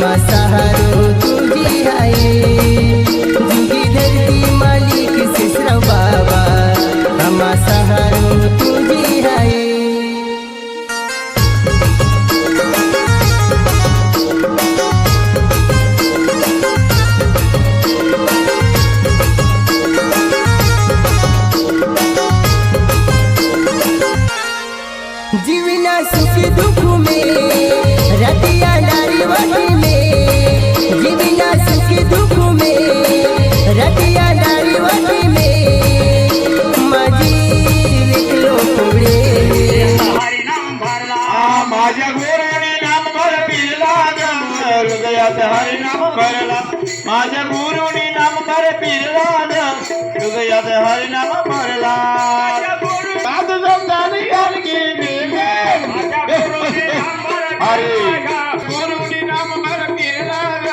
आम्हा सहारो तुझी आहे, जुगी धरती मालिक शेषराव बाबा, आम्हा सहारो तुझी आहे. जीवना सुख दुख में रतिया डारी वाटी में, जीवना सुख दुख में रतिया डारी वाटी में, माझी विकलो पुढे हरी नाम भरला माझ्या गुरुने नाम भर पिला ग हृदयात हरी नाम भरला, माझ्या गुरुने नाम भर पिला ग हृदयात हरी नाम भरला. साधू संतांनी आणखी गुरुनी नाम भर फिरला ग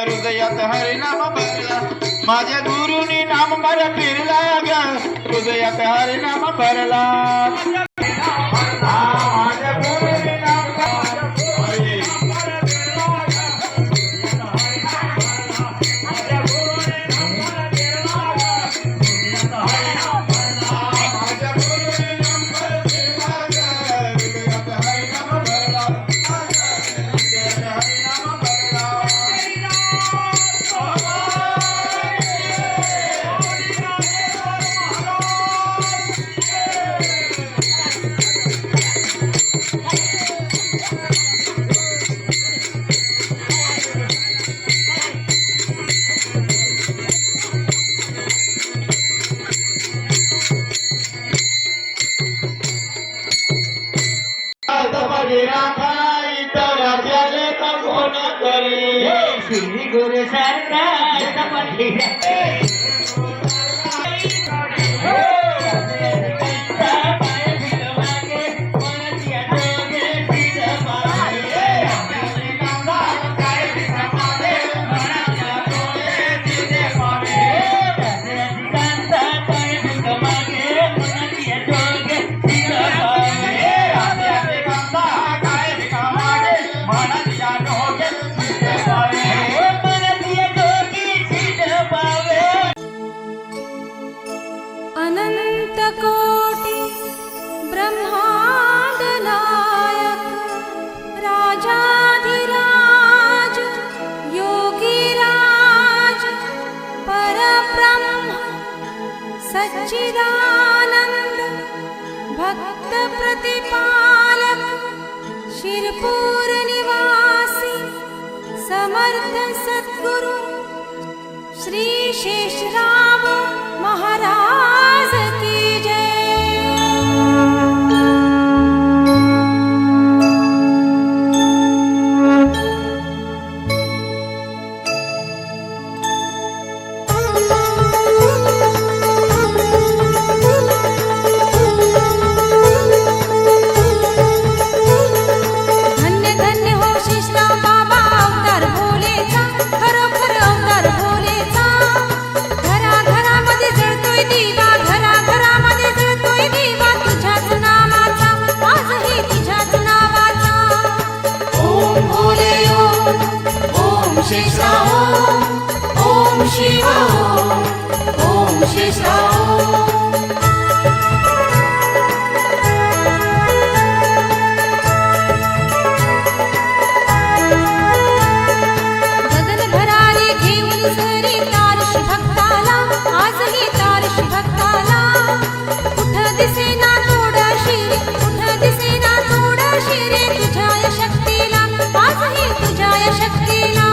हृदयात हरी नाम भरला, माझ्या गुरुनी नाम भर फिरला ग हृदयात हरी नाम भरला. माझ्या गुरुनी नाम श्री गुरु सरकार अनंत कोटि ब्रह्मांड नायक, राजाधिराज योगीराज परब्रह्म सच्चिदानंद भक्त प्रतिपालक, शिरपूर निवासी समर्थ सद्गुरु श्री शेषराव महाराज की जय. धन्य धन्य हो शेषराव बाबा अवतार भोलेचा, खरोखर अवतार भोलेचा. घराघरामध्ये जळतोय दिवा, घराघरामध्ये जळतोय दिवा तुझ्याच नावाचा, आजही तुझ्याच नावाचा. ओम भोले ओम, ओम शेषराव ओम, ओम शिव ओम, ओम शेषराव ओम. गगन भरारी घेऊन सरी तारश भक्ताला, आजही तारश भक्ताला. कुठं दिसेना थोडा शिरे, कुठं दिसेना थोडा शिरे तुझ्या या शक्तीला, आजही तुझ्या या शक्तीला.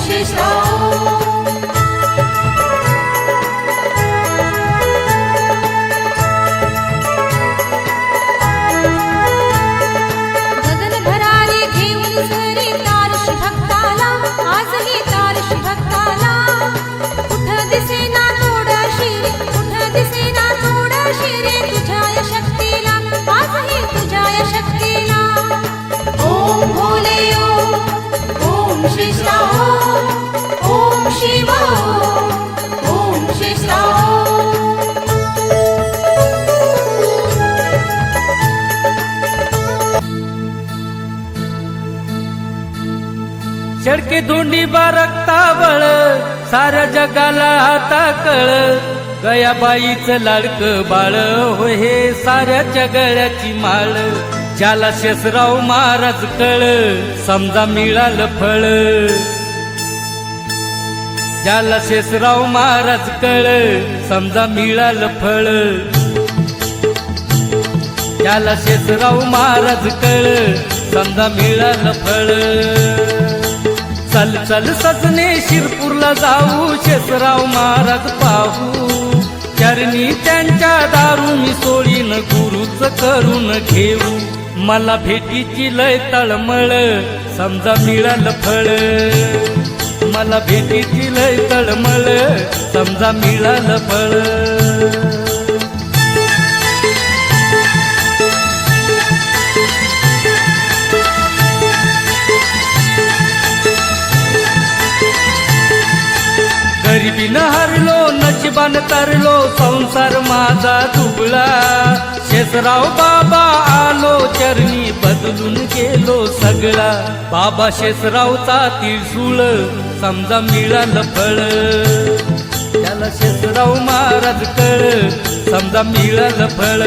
शेषराव गगन भरारी घेऊन सरी तारशी भक्ताला आजही तारशी भक्ताला कुठ दिसेना थोडा शिरे कुठ दिसेना थोडा शिरे तुझ्या या शक्तीला आजही तुझ्या या शक्तीला ओम भोले ओम शेषराव ओम शिव ओम शेषराव चडके धोंडी बारक्तावळ साऱ्या जगाला आता कळ गयाबाईचं लाडकं बाळ हो हे साऱ्या जगळ्याची माळ ज्याला शेषराव महाराज कळ समजा मिळालं फळ ज्याला शेषराव महाराज कळ समजा मिळालं फळ ज्याला शेषराव महाराज कळ समजा मिळालं फळ चल चल सजने शिरपूरला जाऊ शेषराव महाराज पाहू चरणी त्यांच्या दारू मी सोडीन गुरुच करून घेऊ मला भेटीची लय तळमळ समजा मिळालं फळ मला भेटीची लय तळमळ समजा मिळालं फळ गरिबीनं हरलो नशिबान तरलो संसार माझा दुबळा शेषराव बाबा आलो चरणी बदलून गेलो सगळा बाबा शेषरावचा त्रिशूळ समजा मिळालं फळ त्याला शेषराव महाराज कळ समजा मिळालं फळ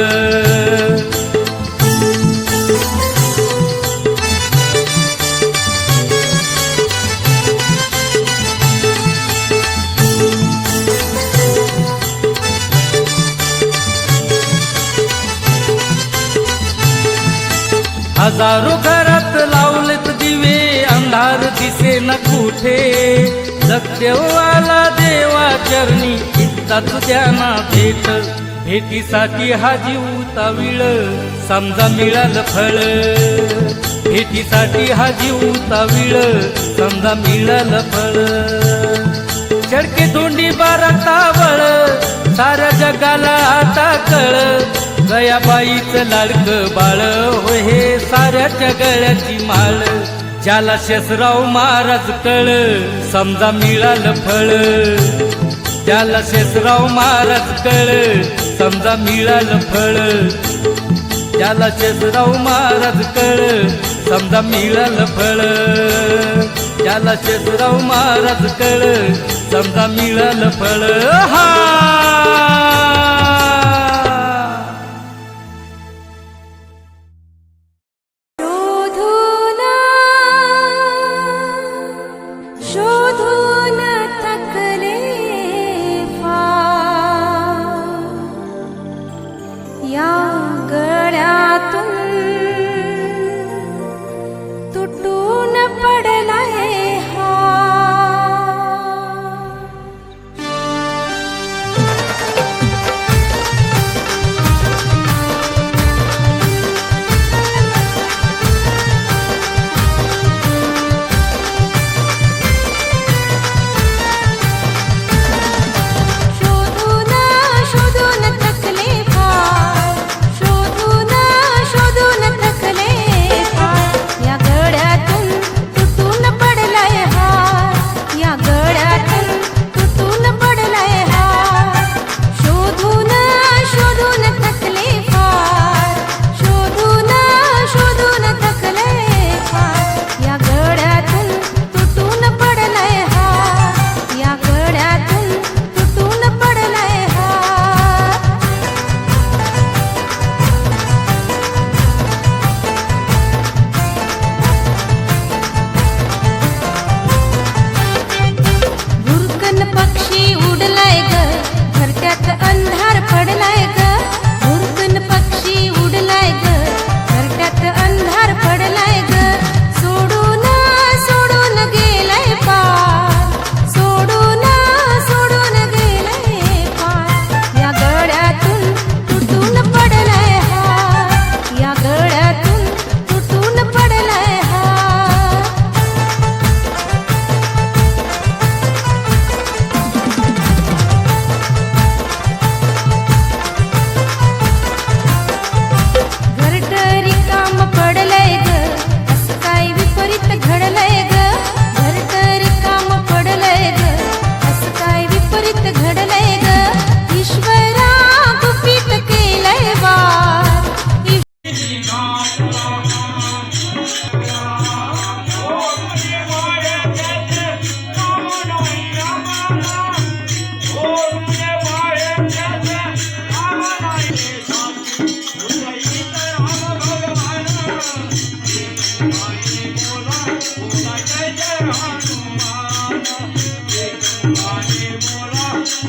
हजारो घरात लावलेत दिवे अंधार दिसे न कुठे जगदेवाला देवा चरणी इतकाच द्याना भेट भेटीसाठी हा जीव ताविळ समजा मिळालं फळ भेटीसाठी हा जीव ताविळ समजा मिळालं फळ चडके धोंडी बारक्तावळ साऱ्या जगाला आता कळ गयाबाईचं लाडकं बाळ हो हे साऱ्या जगळ्याची माळ ज्याला शेषराव महाराज कळ समजा मिळालं फळ ज्याला शेषराव महाराज कळ समजा मिळालं फळ ज्याला शेषराव महाराज कळ समजा मिळालं फळ ज्याला शेषराव महाराज कळ समजा मिळालं फळ हा शोधून थकले या गळ्यातून तुटून पडलाय हा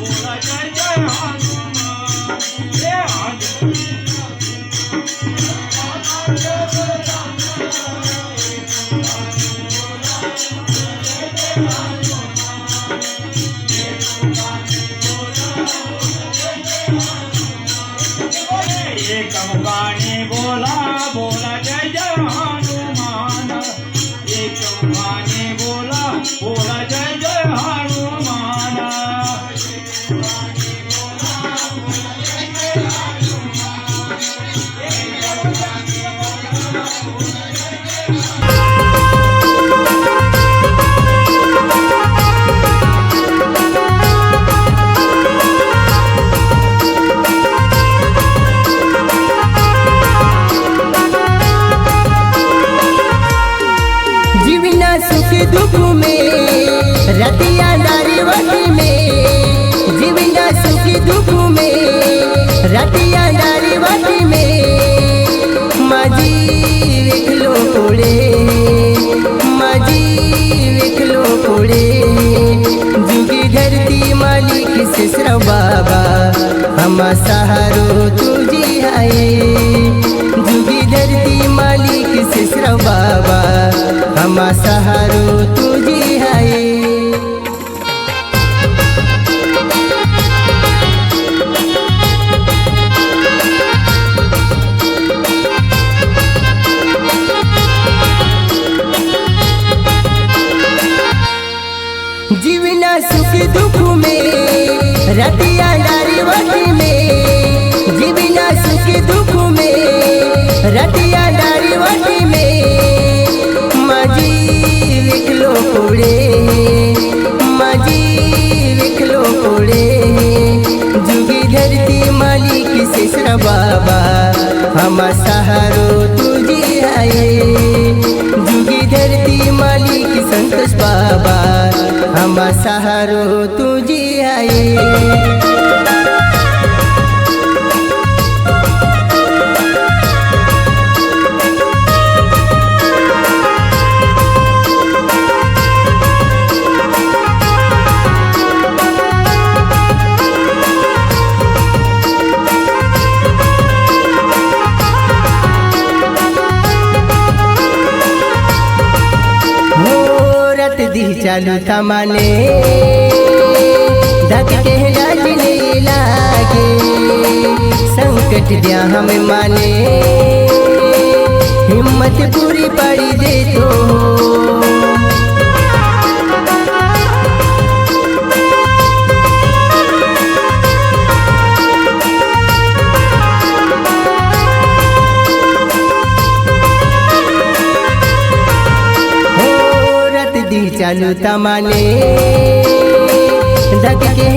बोला जय जय हनुमान हे हनुमान एक मुखाने बोला बोला जय जय हनुमान एक मुखाने बोला बोला जय जय हनुमान जीवना सुख दुख में रतिया नारी वटी में जीवना सुख दुख में रतिया नारी वटी में माजी विखलो कोड़े माजी विखलो कोड़े जुगी धरती मालिक सिसरा बाबा हम सहारो तुझी आए जुगी धरती मालिक सिसरा बाबा हम सहारो तुझी है जीवना सुख दुख में रतिया नारी वटी में जीवना सुख दुख में रतिया नारी वटी में माजी विखलो कोड़े माजी विखलो कोड़े जुगी धरती मालिक सिसरा बाबा हम सहारो तुझी आए जुगी धरती मालिक संतोष बाबा हम सहारो तुझी आए दी चालू थमाने धक के लाजने लागे संकट दिया हमें माने हिम्मत पूरी पड़ी दे तो चालू तमाने धक के